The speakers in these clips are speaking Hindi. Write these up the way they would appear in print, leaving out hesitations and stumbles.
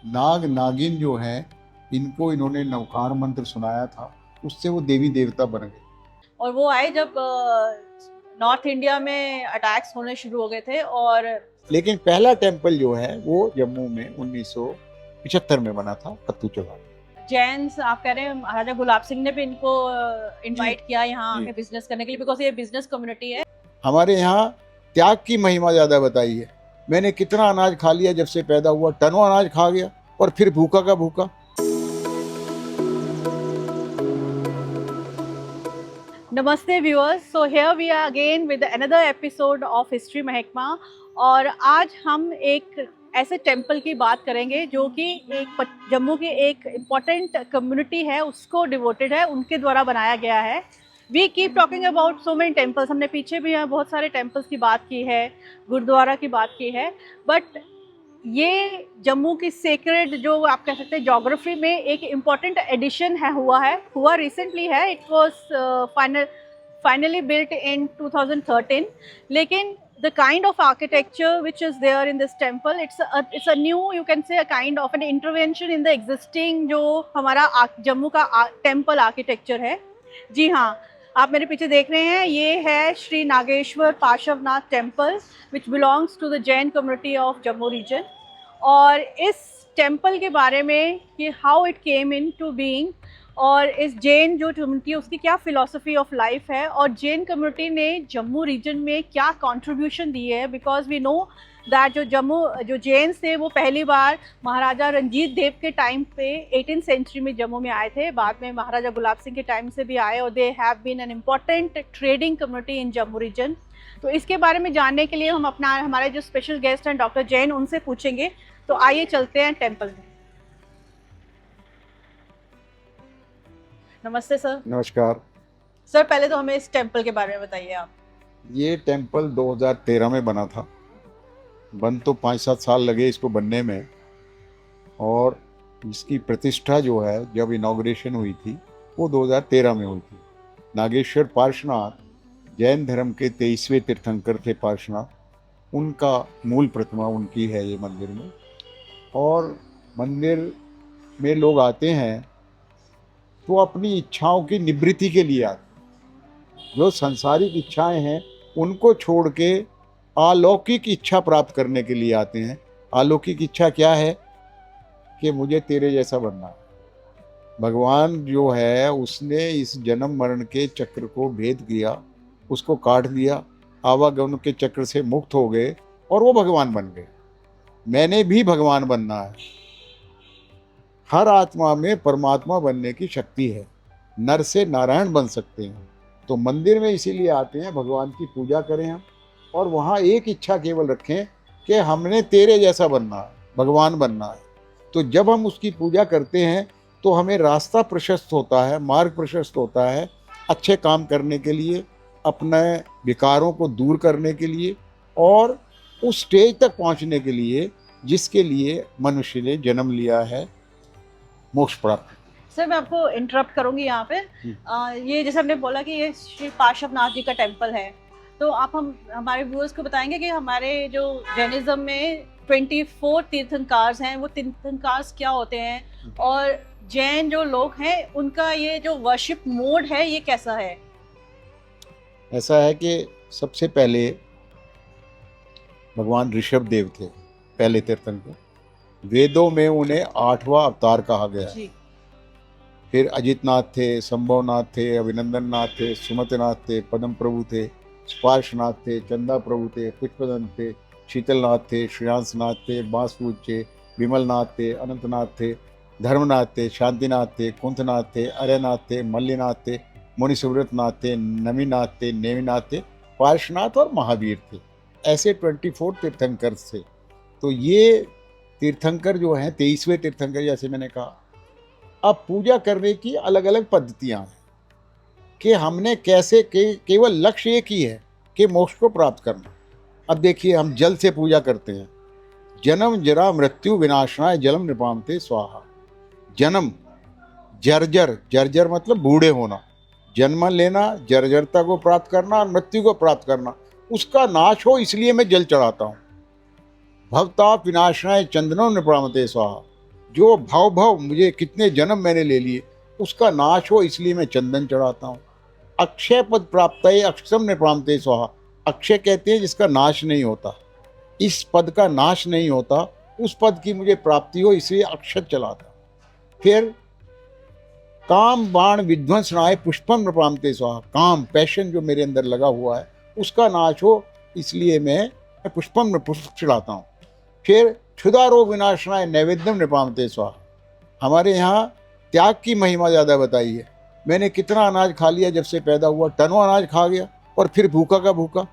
नाग नागिन जो है, इनको इन्होंने नवकार मंत्र सुनाया था, उससे वो देवी देवता बन गए। और वो आए जब नॉर्थ इंडिया में अटैक्स होने शुरू हो गए थे। और लेकिन पहला टेम्पल जो है वो जम्मू में 1975 में बना था, कत्तू चौहान। जैन्स आप कह रहे हैं महाराजा गुलाब सिंह ने भी इनको इनवाइट किया यहाँ जी। आके बिजनेस करने के लिए, बिकॉज ये बिजनेस कम्युनिटी है। हमारे यहाँ त्याग की महिमा ज्यादा बताई है। मैंने कितना अनाज खा लिया जब से पैदा हुआ, टनों अनाज खा गया और फिर भूखा का भूखा। नमस्ते viewers, so here we are again with another episode of history महकमा। और आज हम एक ऐसे टेम्पल की बात करेंगे जो कि जम्मू की एक इम्पॉर्टेंट कम्युनिटी है, उसको डिवोटेड है, उनके द्वारा बनाया गया है। We keep talking about so many temples, हमने पीछे भी बहुत सारे टेम्पल्स की बात की है, गुरुद्वारा की बात की है, बट ये जम्मू की सेक्रेड जो आप कह सकते हैं ज्योग्राफी में एक इम्पॉर्टेंट एडिशन हुआ रिसेंटली है। It was finally built in 2013, लेकिन the kind of architecture which is there in this temple, it's a new, you can say, a kind of an intervention in the existing जो हमारा जम्मू का टेम्पल आर्किटेक्चर है। जी हाँ, आप मेरे पीछे देख रहे हैं, ये है Shri Nageshwar Parshvanath temple which belongs to the Jain community of Jammu region. और इस टेम्पल के बारे में कि how it came into being, और इस जैन जो कम्युनिटी है उसकी क्या फिलॉसफी ऑफ लाइफ है, और जैन कम्युनिटी ने जम्मू रीजन में क्या कंट्रीब्यूशन दी है। बिकॉज वी नो दैट जो जैन्स थे वो पहली बार महाराजा रंजीत देव के टाइम पे 18th सेंचुरी में जम्मू में आए थे, बाद में महाराजा गुलाब सिंह के टाइम से भी आए, और they have been an important trading community in Jammu region. तो इसके बारे में जानने के लिए हम हमारे जो स्पेशल गेस्ट हैं डॉक्टर जैन, उनसे पूछेंगे। तो आइए चलते हैं टेम्पल में। नमस्ते सर। नमस्कार। सर पहले तो हमें इस टेम्पल के बारे में बताइए आप। ये टेम्पल 2013 में बना था। बन तो 5-7 साल लगे इसको बनने में, और इसकी प्रतिष्ठा जो है जब इनॉग्रेशन हुई थी वो 2013 में हुई थी। नागेश्वर पार्श्वनाथ जैन धर्म के 23वें तीर्थंकर थे पार्श्वनाथ, उनका मूल प्रतिमा उनकी है ये मंदिर में। और मंदिर में लोग आते हैं तो अपनी इच्छाओं की निवृत्ति के लिए आते हैं। जो सांसारिक इच्छाएं हैं उनको छोड़ के अलौकिक इच्छा प्राप्त करने के लिए आते हैं। अलौकिक इच्छा क्या है कि मुझे तेरे जैसा बनना है। भगवान जो है उसने इस जन्म मरण के चक्र को भेद किया, उसको काट दिया, आवागमन के चक्र से मुक्त हो गए और वो भगवान बन गए। मैंने भी भगवान बनना है। हर आत्मा में परमात्मा बनने की शक्ति है, नर से नारायण बन सकते हैं। तो मंदिर में इसीलिए आते हैं, भगवान की पूजा करें हम, और वहाँ एक इच्छा केवल रखें कि हमने तेरे जैसा बनना है, भगवान बनना है। तो जब हम उसकी पूजा करते हैं तो हमें रास्ता प्रशस्त होता है, मार्ग प्रशस्त होता है अच्छे काम करने के लिए, अपने विकारों को दूर करने के लिए, और उस स्टेज तक पहुँचने के लिए जिसके लिए मनुष्य ने जन्म लिया है, मोक्ष प्राप्त। सर मैं आपको इंटरप्ट करूंगी यहाँ पे। ये जैसे हमने बोला कि ये श्री पार्श्वनाथ जी का टेम्पल है, तो आप हमारे व्यूअर्स को बताएंगे कि हमारे जो जैनिज्म में 24 तीर्थंकार्स हैं, वो तीर्थंकार्स क्या होते हैं, और जैन जो लोग हैं उनका ये जो वर्शिप मोड है ये कैसा है। ऐसा है कि सबसे पहले भगवान ऋषभ देव थे, पहले तीर्थंकर। वेदों में उन्हें 8वां अवतार कहा गया है। फिर अजितनाथ थे, संभवनाथ थे, अभिनंदन नाथ थे, सुमतनाथ थे, पद्म प्रभु थे, स्पार्शनाथ थे, चंदा प्रभु थे, पुष्पदंत थे, शीतलनाथ थे, श्रेयांसनाथ थे, बांसपूज थे, विमलनाथ थे, अनंतनाथ थे, धर्मनाथ थे, शांतिनाथ थे, कुंथनाथ थे, अरयनाथ थे, मल्लीनाथ थे, मुनि सुव्रतनाथ थे, नमीनाथ थे, नेमिनाथ थे, पार्श्वनाथ और महावीर थे। ऐसे 24 तीर्थंकर थे। तो ये तीर्थंकर जो हैं 23वें तीर्थंकर, जैसे मैंने कहा। अब पूजा करने की अलग अलग पद्धतियां हैं कि हमने कैसे केवल लक्ष्य एक ही है कि मोक्ष को प्राप्त करना। अब देखिए, हम जल से पूजा करते हैं। जन्म जरा मृत्यु विनाशनाय जलम निपामते स्वाहा। जन्म जर्जर, जर्जर मतलब बूढ़े होना, जन्म लेना, जर्जरता को प्राप्त करना और मृत्यु को प्राप्त करना, उसका नाश हो इसलिए मैं जल चढ़ाता हूँ। भवताप विनाशनाय चंदनो नृणामते स्वाहा। जो भव भव मुझे कितने जन्म मैंने ले लिए उसका नाश हो इसलिए मैं चंदन चढ़ाता हूँ। अक्षय पद प्राप्त है अक्षम नृणामते स्वाहा। अक्षय कहते हैं जिसका नाश नहीं होता, इस पद का नाश नहीं होता, उस पद की मुझे प्राप्ति हो इसलिए अक्षत चलाता। फिर काम बाण विध्वंसनाय पुष्पम नृणामते स्वाहा। काम पैशन जो मेरे अंदर लगा हुआ है उसका नाश हो इसलिए मैं पुष्प चढ़ाता हूँ। फिर क्षुधा रोग विनाशनाय नैवेद्यम नृणामते स्वाहा। हमारे यहाँ त्याग की महिमा ज़्यादा बताई है। मैंने कितना अनाज खा लिया जब से पैदा हुआ, टनों अनाज खा गया और फिर भूखा का भूखा।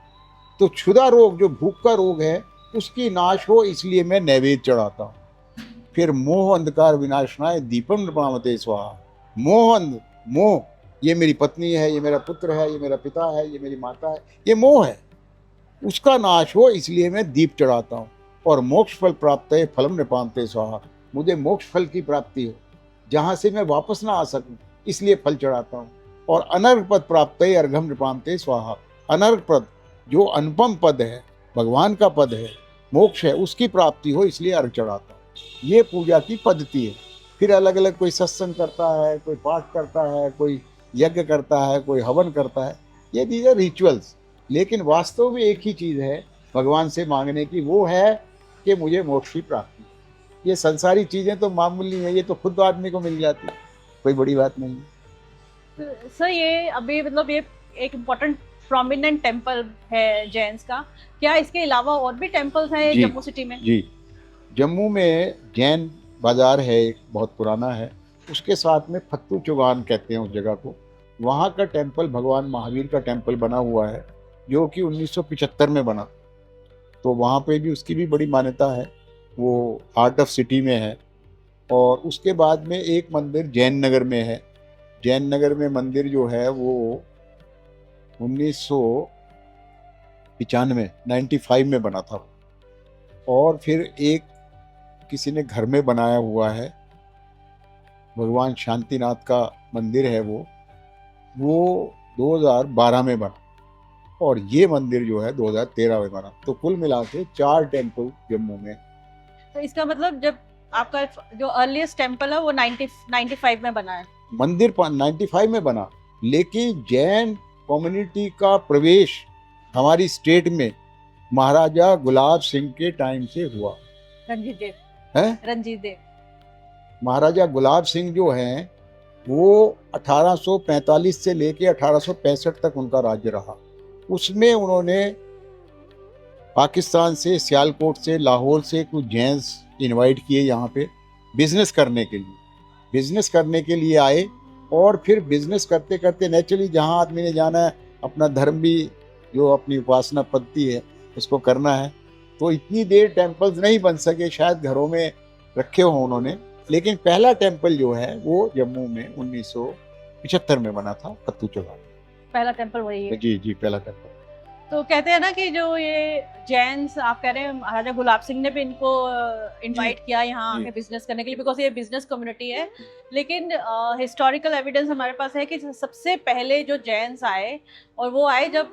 तो क्षुधा रोग जो भूख का रोग है उसकी नाश हो इसलिए मैं नैवेद्य चढ़ाता हूँ। फिर मोह अंधकार विनाशनाय दीपम नृणामते स्वाहा। मोह, ये मेरी पत्नी है, ये मेरा पुत्र है, ये मेरा पिता है, ये मेरी माता है, ये मोह है, उसका नाश हो इसलिए मैं दीप चढ़ाता हूँ। और मोक्ष फल प्राप्त है फलम नृणामते स्वाहा। मुझे मोक्ष फल की प्राप्ति हो जहाँ से मैं वापस ना आ सकूं इसलिए फल चढ़ाता हूँ। और अनर्घ पद प्राप्त है अर्घम नृणामते स्वाहा। अनर्घ पद जो अनुपम पद है, भगवान का पद है, मोक्ष है, उसकी प्राप्ति हो इसलिए अर्घ चढ़ाता हूँ। ये पूजा की पद्धति है। फिर अलग अलग कोई सत्संग करता है, कोई पाठ करता है, कोई यज्ञ करता है, कोई हवन करता है, ये दीज आर रिचुअल्स। लेकिन वास्तव में एक ही चीज़ है भगवान से मांगने की, वो है कि मुझे मोक्ष की प्राप्ति। ये संसारी चीज़ें तो मामूली है, ये तो खुद आदमी को मिल जाती है, कोई बड़ी बात नहीं है। सर ये अभी मतलब ये एक इम्पोर्टेंट प्रोमिनेंट टेम्पल है जैन्स का, क्या इसके अलावा और भी टेम्पल्स हैं जी, जम्मू सिटी में? जी, जम्मू में जैन बाज़ार है, एक बहुत पुराना है, उसके साथ में फत्तू चौगान कहते हैं उस जगह को। वहाँ का टेम्पल भगवान महावीर का टेम्पल बना हुआ है जो कि 1975 में बना। तो वहाँ पे भी उसकी भी बड़ी मान्यता है, वो हार्ट ऑफ सिटी में है। और उसके बाद में एक मंदिर जैन नगर में है। जैन नगर में मंदिर जो है वो 1995 में बना था। और फिर एक किसी ने घर में बनाया हुआ है, भगवान शांतिनाथ का मंदिर है वो 2012 में बना। और ये मंदिर जो है 2013 में बना। तो कुल मिला के 4 टेम्पल जम्मू में। तो इसका मतलब जब आपका जो अर्लीस्ट टेम्पल है वो 95 में बना है। मंदिर 95 में बना, लेकिन जैन कम्युनिटी का प्रवेश हमारी स्टेट में महाराजा गुलाब सिंह के टाइम से हुआ। रंजीत देव है, रंजीत देव महाराजा गुलाब सिंह जो हैं वो 1845 से लेके 1865 तक उनका राज्य रहा। उसमें उन्होंने पाकिस्तान से, सियालकोट से, लाहौर से कुछ जैन्स इनवाइट किए यहाँ पे बिजनेस करने के लिए। बिजनेस करने के लिए आए और फिर बिजनेस करते करते नेचुरली जहाँ आदमी ने जाना है, अपना धर्म भी जो अपनी उपासना पद्धति है उसको करना है, तो इतनी देर टेम्पल्स नहीं बन सके, शायद घरों में रखे हों उन्होंने। लेकिन पहला टेम्पल जो है वो जम्मू में 1975 में बना था, फत्तू चौगान। पहला टेम्पल वही है। जी जी, पहला टेम्पल। तो कहते हैं ना कि जो ये जैन्स आप कह रहे हैं, महाराजा गुलाब सिंह ने भी इनको इनवाइट किया यहाँ आके बिजनेस करने के लिए, बिकॉज ये बिजनेस कम्युनिटी है। लेकिन हिस्टोरिकल एविडेंस हमारे पास है कि सबसे पहले जो जैन्स आए, और वो आए जब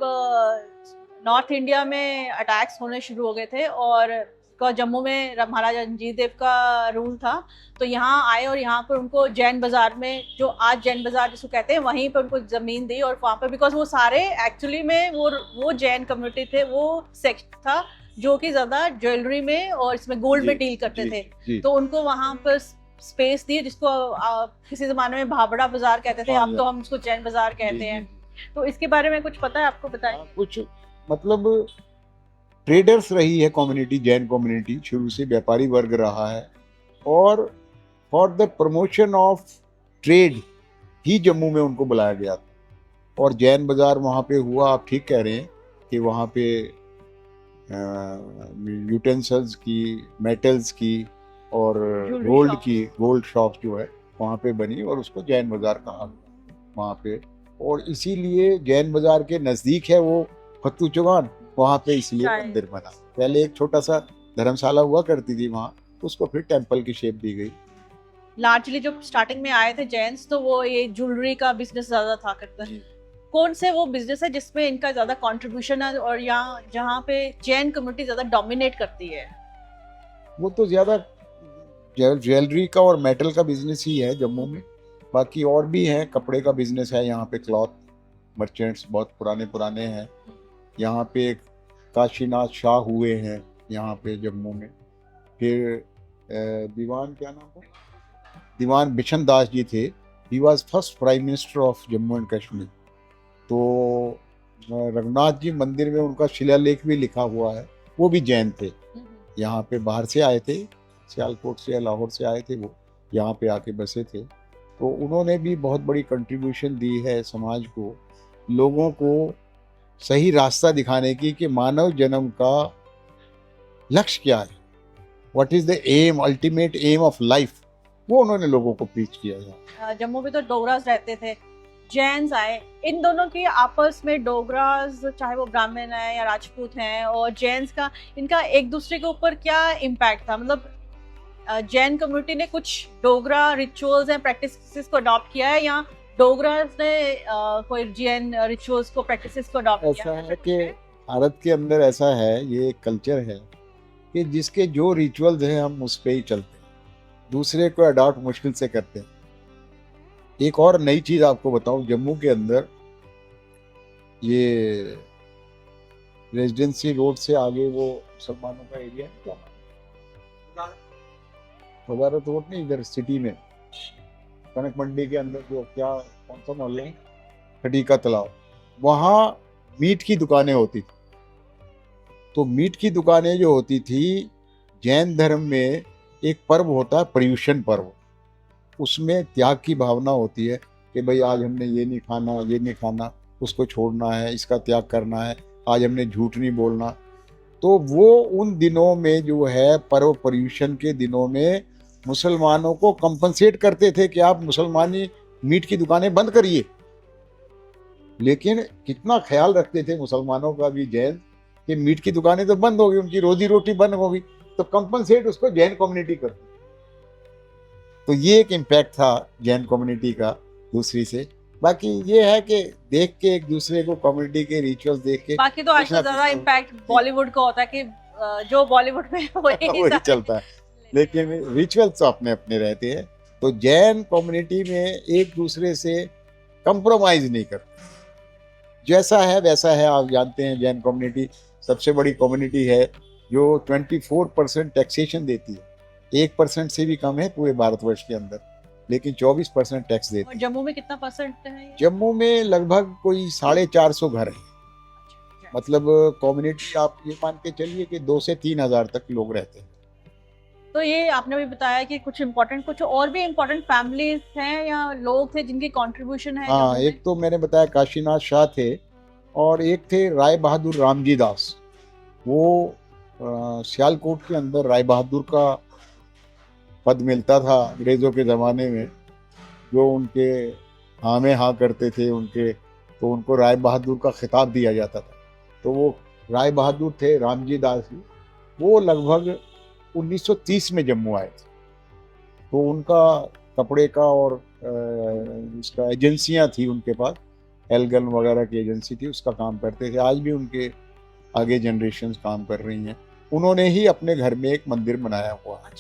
नॉर्थ इंडिया में अटैक्स होने शुरू हो गए थे और जम्मू में महाराजा रंजीत देव का रूल था, तो यहाँ आए और यहाँ पर उनको जैन बाजार में, जो आज जैन बाजार जिसको कहते हैं, वहीं पर उनको ज़मीन दी। और वहाँ पर बिकॉज वो सारे एक्चुअली में वो जैन कम्युनिटी थे, वो सेक्ट था जो कि ज़्यादा ज्वेलरी में और इसमें गोल्ड में डील करते थे। तो उनको वहाँ पर स्पेस दी, जिसको किसी ज़माने में भाबड़ा बाजार कहते थे, अब तो हम उसको जैन बाजार कहते हैं। तो इसके बारे में कुछ पता है आपको? बताएं कुछ। मतलब ट्रेडर्स रही है कम्युनिटी, जैन कम्युनिटी शुरू से व्यापारी वर्ग रहा है, और for the promotion of trade ही जम्मू में उनको बुलाया गया था। और जैन बाज़ार वहाँ पे हुआ। आप ठीक कह रहे हैं कि वहाँ पे यूटेंसिल्स की, मेटल्स की और गोल्ड शॉप जो है वहाँ पे बनी और उसको जैन बाज़ार कहा वहाँ पे। और इसीलिए जैन बाज़ार के नज़दीक है वो फत्तू चौगान, वहाँ पे इसलिए मंदिर बना। पहले एक छोटा सा धर्मशाला हुआ करती थी वहाँ, उसको फिर टेम्पल की शेप दी गई। लार्जली जो स्टार्टिंग में आए थे जैन्स, तो वो ये ज्वेलरी का बिजनेस ज्यादा था करते हैं। कौन से वो बिजनेस है जिसमें इनका ज्यादा कंट्रीब्यूशन है और यहाँ जहाँ पे जैन कम्युनिटी ज्यादा डोमिनेट करती है? वो तो ज़्यादा ज्वेलरी का और मेटल का बिजनेस ही है जम्मू में। बाकी और भी हैं, कपड़े का बिजनेस है यहाँ पे, क्लॉथ मर्चेंट्स बहुत पुराने पुराने हैं। यहाँ पे एक काशीनाथ शाह हुए हैं यहाँ पे जम्मू में। फिर दीवान क्या नाम था, दीवान बिशन दास जी थे। He was first prime minister of Jammu and Kashmir. तो रघुनाथ जी मंदिर में उनका शिलालेख भी लिखा हुआ है। वो भी जैन थे, यहाँ पे बाहर से आए थे, सियालकोट से या लाहौर से आए थे, वो यहाँ पे आके बसे थे। तो उन्होंने भी बहुत बड़ी कंट्रीब्यूशन दी है समाज को, लोगों को सही रास्ता दिखाने की कि मानव जन्म का लक्ष्य क्या है, what is the aim, ultimate aim of life, वो उन्होंने लोगों को प्रीच किया है। जम्मू में तो डोगरास रहते थे, जैन्स आए, इन दोनों की आपस में, डोगरास चाहे वो ब्राह्मण है या राजपूत हैं, और जैन्स का, इनका एक दूसरे के ऊपर क्या इम्पैक्ट था? मतलब जैन कम्युनिटी ने कुछ डोगरा रिचुअल्स एंड प्रैक्टिसेस को अडॉप्ट किया है, या डोगरास ने कोई जैन रिचुअल्स को, प्रैक्टिसेस को अडॉप्ट किया ऐसा है कि भारत के अंदर ऐसा है, ये कल्चर है कि जिसके जो रिचुअल्स हैं हम उस पर ही चलते हैं, दूसरे को अडॉप्ट मुश्किल से करते हैं। एक और नई चीज़ आपको बताऊं, जम्मू के अंदर ये रेजिडेंसी रोड से आगे वो मुसलमानों का एरिया है, क्या वजारत रोड नहीं, इधर सिटी में कनक मंडी के अंदर जो क्या कौन सा मोहल्ला है, खटीका तालाब, वहाँ मीट की दुकानें होती थी। तो मीट की दुकानें जो होती थी, जैन धर्म में एक पर्व होता है पर्युषण पर्व, उसमें त्याग की भावना होती है कि भाई आज हमने ये नहीं खाना, ये नहीं खाना, उसको छोड़ना है, इसका त्याग करना है, आज हमने झूठ नहीं बोलना। तो वो उन दिनों में जो है, पर्व पर्युषण के दिनों में मुसलमानों को कंपनसेट करते थे कि आप मुसलमानी मीट की दुकानें बंद करिए। लेकिन कितना ख्याल रखते थे मुसलमानों का भी जैन कि मीट की दुकानें तो बंद होगी, उनकी रोजी रोटी बंद होगी, तो कंपनसेट उसको जैन कम्युनिटी करती। तो ये एक इम्पैक्ट था जैन कम्युनिटी का दूसरी से। बाकी ये है कि देख के एक दूसरे को, कम्युनिटी के रिचुअल्स देख के, बाकी तो आजकल ज्यादा इम्पैक्ट बॉलीवुड का होता है कि जो बॉलीवुड में वही चलता है, लेकिन रिचुअल्स तो अपने अपने रहते हैं। तो जैन कम्युनिटी में एक दूसरे से कंप्रोमाइज नहीं करते, जैसा है वैसा है। आप जानते हैं जैन कम्युनिटी सबसे बड़ी कम्युनिटी है जो 24% टैक्सेशन देती है, 1% से भी कम है पूरे भारतवर्ष के अंदर, लेकिन 24% टैक्स देती है। जम्मू में कितना परसेंट है ये? जम्मू में लगभग कोई 450 घर है, मतलब कम्युनिटी आप ये मान के चलिए कि 2 से 3 हज़ार तक लोग रहते हैं। तो ये आपने भी बताया कि कुछ इम्पोर्टेंट, कुछ और भी इम्पोर्टेंट फैमिलीज हैं या लोग थे जिनकी कंट्रीब्यूशन है? हाँ, एक तो मैंने बताया काशीनाथ शाह थे, और एक थे राय बहादुर रामजी दास। वो सियालकोट के अंदर राय बहादुर का पद मिलता था अंग्रेज़ों के ज़माने में, जो उनके हाँ में हाँ करते थे उनके, तो उनको राय बहादुर का खिताब दिया जाता था। तो वो राय बहादुर थे रामजी दास जी, वो लगभग 1930 में जम्मू आए थे। तो उनका कपड़े का और उसका एजेंसियां थी उनके पास, एलगन वगैरह की एजेंसी थी, उसका काम करते थे। आज भी उनके आगे जनरेशन काम कर रही हैं। उन्होंने ही अपने घर में एक मंदिर बनाया हुआ है।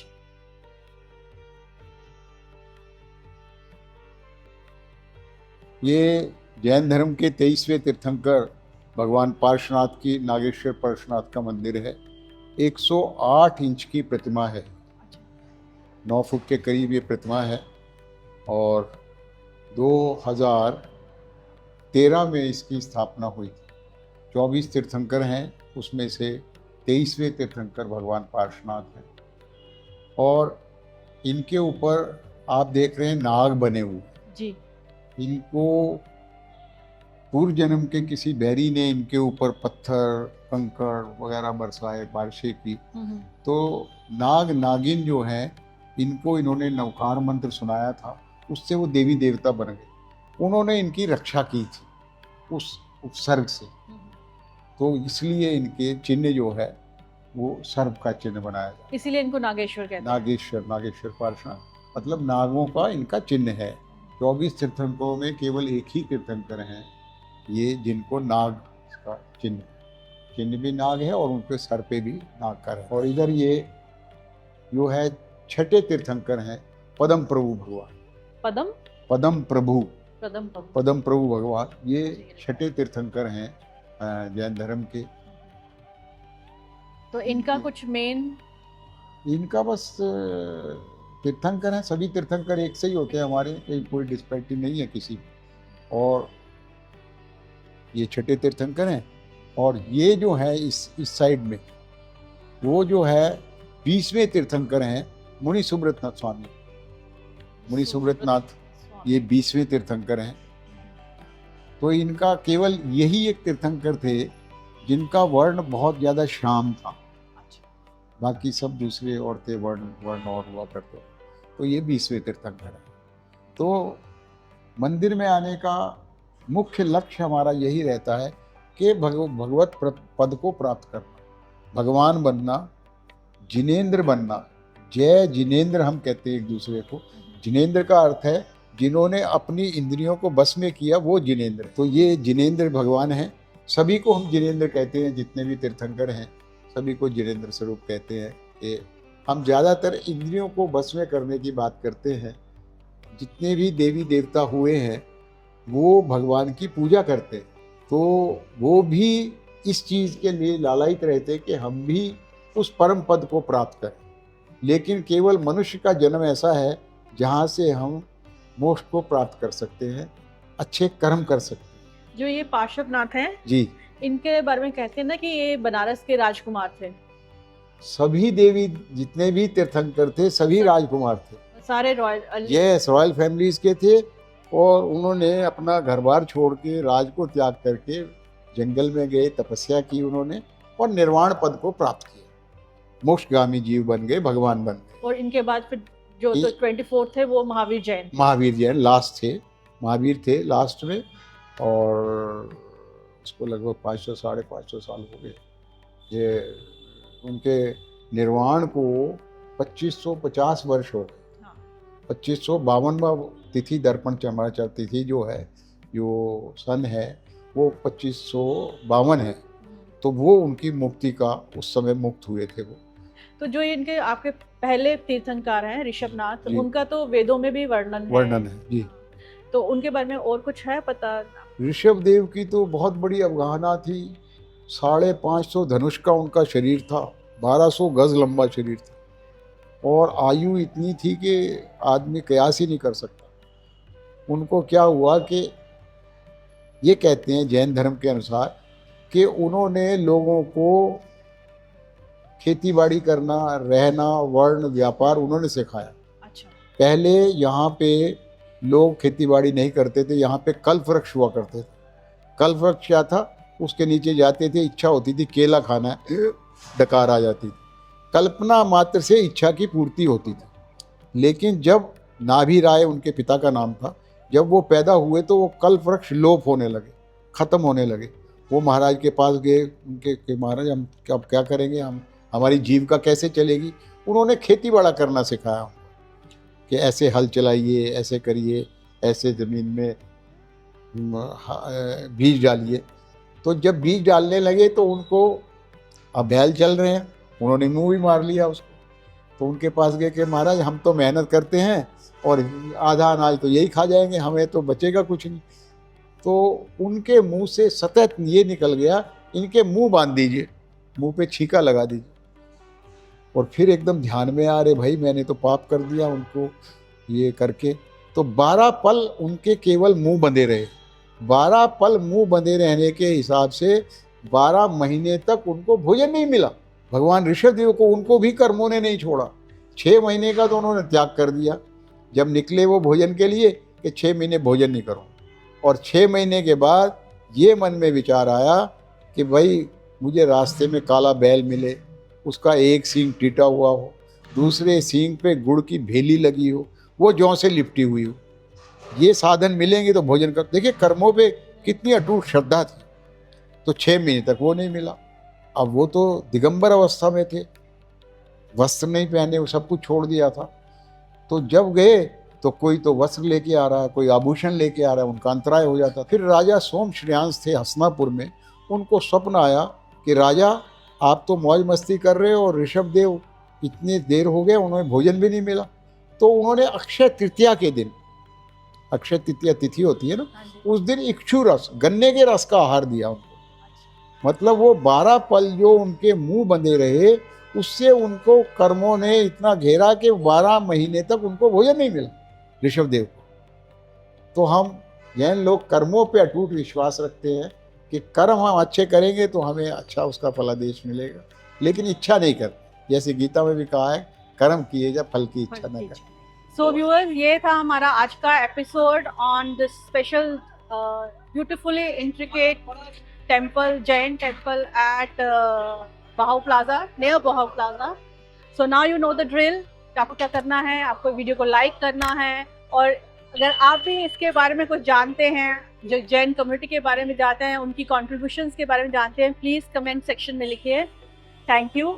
ये जैन धर्म के 23वें तीर्थंकर भगवान पार्श्वनाथ की, नागेश्वर पार्श्वनाथ का मंदिर है। 108 इंच की प्रतिमा है, 9 फुट के करीब ये प्रतिमा है, और 2013 में इसकी स्थापना हुई थी। 24 तीर्थंकर हैं, उसमें से 23वें तीर्थंकर भगवान पार्श्वनाथ हैं। और इनके ऊपर आप देख रहे हैं नाग बने हुए जी। इनको पूर्व जन्म के किसी बैरी ने इनके ऊपर पत्थर, कंकड़ वगैरह बरसाए, बारिशें की। तो नाग नागिन जो है, इनको इन्होंने नवकार मंत्र सुनाया था, उससे वो देवी देवता बन गए। उन्होंने इनकी रक्षा की थी उस उपसर्ग से, तो इसलिए इनके चिन्ह जो है वो सर्प का चिन्ह बनाया जाता है। इसीलिए इनको नागेश्वर कहते हैं। नागेश्वर पार्श्वनाथ मतलब नागों का इनका चिन्ह है। 24 तीर्थंकरों में केवल एक ही तीर्थंकर हैं ये जिनको नाग का चिन्ह भी नाग है, और उनके सर पे भी नाग का है। और इधर ये जो है छठे तीर्थंकर हैं पद्म प्रभु भगवान। पदम पद्म प्रभु कदम पद्म प्रभु भगवान ये छठे तीर्थंकर हैं जैन धर्म के। तो इनका कुछ मेन इनका बस तीर्थंकर हैं, सभी तीर्थंकर एक से ही होते हैं हमारे, कोई डिस्पैरिटी नहीं है किसी। और ये छठे तीर्थंकर हैं। और ये जो है इस साइड में वो जो है 20वें तीर्थंकर हैं मुनि सुब्रतनाथ स्वामी। मुनि सुब्रतनाथ ये 20वें तीर्थंकर हैं। तो इनका केवल यही एक तीर्थंकर थे जिनका वर्ण बहुत ज़्यादा श्याम था, बाकी सब दूसरे और थे वर्ण और हुआ करते। तो ये 20वें तीर्थंकर है। तो मंदिर में आने का मुख्य लक्ष्य हमारा यही रहता है कि भगवत पद को प्राप्त करना, भगवान बनना, जिनेंद्र बनना। जय जिनेंद्र हम कहते हैं एक दूसरे को। जिनेंद्र का अर्थ है जिन्होंने अपनी इंद्रियों को बस में किया, वो जिनेंद्र। तो ये जिनेंद्र भगवान हैं। सभी को हम जिनेंद्र कहते हैं, जितने भी तीर्थंकर हैं सभी को जिनेंद्र स्वरूप कहते हैं। कि हम ज़्यादातर इंद्रियों को बस में करने की बात करते हैं। जितने भी देवी देवता हुए हैं वो भगवान की पूजा करते हैं, तो वो भी इस चीज़ के लिए लालायित रहते कि हम भी उस परम पद को प्राप्त करें। लेकिन केवल मनुष्य का जन्म ऐसा है जहाँ से हम मोक्ष को प्राप्त कर सकते हैं, अच्छे कर्म कर सकते हैं। जो ये पार्श्वनाथ हैं जी, इनके बारे में कहते हैं ना कि ये बनारस के राजकुमार थे। सभी देवी जितने भी तीर्थंकर थे सभी राजकुमार थे, सारे रॉयल यस रॉयल फैमिलीज के थे। और उन्होंने अपना घर बार छोड़ के राज को त्याग करके जंगल में गए, तपस्या की उन्होंने और निर्वाण पद को प्राप्त किया, मोक्षगामी जीव बन गए, भगवान बन गए। और इनके बाद फिर जो तो 24 थे वो महावीर जैन। महावीर जैन लास्ट थे, महावीर थे लास्ट में। और उसको लगभग 500 साढ़े 500 साल हो गए। ये उनके निर्वाण को 2550 वर्ष हो गए। 2552वां तिथि दर्पण चमाचार तिथि जो है, जो सन है वो 2552 है। तो वो उनकी मुक्ति का उस समय मुक्त हुए थे वो। तो जो इनके आपके पहले तीर्थंकर हैं ऋषभनाथ, उनका तो वेदों में भी वर्णन है जी। तो उनके बारे में और कुछ है पता? ऋषभ देव की तो बहुत बड़ी अवगाहना थी। 550 धनुष का उनका शरीर था, 1200 गज लंबा शरीर था, और आयु इतनी थी कि आदमी कयास ही नहीं कर सकता। उनको क्या हुआ कि ये कहते हैं जैन धर्म के अनुसार कि उन्होंने लोगों को खेती बाड़ी करना, रहना, वर्ण, व्यापार उन्होंने सिखाया। अच्छा। पहले यहाँ पे लोग खेती बाड़ी नहीं करते थे, यहाँ पे कल्प वृक्ष हुआ करते थे। कल्प वृक्ष क्या था, उसके नीचे जाते थे, इच्छा होती थी केला खाना है, डकार आ जाती थी। कल्पना मात्र से इच्छा की पूर्ति होती थी। लेकिन जब नाभि राय उनके पिता का नाम था, जब वो पैदा हुए तो वो कल्प वृक्ष लोप होने लगे, ख़त्म होने लगे। वो महाराज के पास गए, उनके महाराज हम अब क्या करेंगे, हम हमारी जीविका कैसे चलेगी। उन्होंने खेती बाड़ा करना सिखाया कि ऐसे हल चलाइए, ऐसे करिए, ऐसे ज़मीन में बीज डालिए। तो जब बीज डालने लगे तो उनको अब बैल चल रहे हैं, उन्होंने मुंह भी मार लिया उसको। तो उनके पास गए कि महाराज हम तो मेहनत करते हैं और आधा अनाज तो यही खा जाएंगे, हमें तो बचेगा कुछ नहीं। तो उनके मुंह से सतत ये निकल गया, इनके मुंह बांध दीजिए, मुंह पे छीका लगा दीजिए। और फिर एकदम ध्यान में आ रहे, भाई मैंने तो पाप कर दिया उनको ये करके। तो 12 पल उनके केवल मुंह बंधे रहे। 12 पल मुंह बंधे रहने के हिसाब से 12 महीने तक उनको भोजन नहीं मिला। भगवान ऋषभदेव को उनको भी कर्मों ने नहीं छोड़ा। 6 महीने का तो उन्होंने त्याग कर दिया। जब निकले वो भोजन के लिए कि 6 महीने भोजन नहीं करूँ। और 6 महीने के बाद ये मन में विचार आया कि भाई मुझे रास्ते में काला बैल मिले, उसका एक सींग टीटा हुआ हो, दूसरे सींग पे गुड़ की भेली लगी हो, वो जौ से लिपटी हुई हो, ये साधन मिलेंगे तो भोजन कर। देखिए कर्मों पे कितनी अटूट श्रद्धा थी। तो 6 महीने तक वो नहीं मिला। अब वो तो दिगंबर अवस्था में थे, वस्त्र नहीं पहने, वो सब कुछ छोड़ दिया था। तो जब गए तो कोई तो वस्त्र लेके आ रहा है, कोई आभूषण लेके आ रहा है, उनका अंतराय हो जाता। फिर राजा सोम श्रेयांश थे हसनापुर में, उनको स्वप्न आया कि राजा आप तो मौज मस्ती कर रहे हो और ऋषभदेव इतनी देर हो गया उन्हें भोजन भी नहीं मिला, तो उन्होंने अक्षय तृतीया के दिन, अक्षय तृतीया तिथि होती है ना, हाँ जी। उस दिन इक्षु रस, गन्ने के रस का आहार दिया उनको। मतलब वो 12 पल जो उनके मुंह बंधे रहे, उससे उनको कर्मों ने इतना घेरा कि 12 महीने तक उनको भोजन नहीं मिला, ऋषभदेव को। तो हम जैन लोग कर्मों पे अटूट विश्वास रखते हैं कि कर्म हम अच्छे करेंगे तो हमें अच्छा उसका फलादेश मिलेगा, लेकिन इच्छा नहीं कर, जैसे गीता में भी कहा है, कर्म किए जा, फल की इच्छा न कर। सो व्यूअर्स, ये था हमारा आज का episode on this special beautifully intricate temple, Jain temple at बहाव प्लाजा, नियर बहाव plaza. So now you know the drill, आपको क्या करना है, आपको वीडियो को लाइक करना है, और अगर आप भी इसके बारे में कुछ जानते हैं, जो जैन कम्युनिटी के बारे में जानते हैं, उनकी कॉन्ट्रीब्यूशंस के बारे में जानते हैं, प्लीज़ कमेंट सेक्शन में लिखिए। Thank you.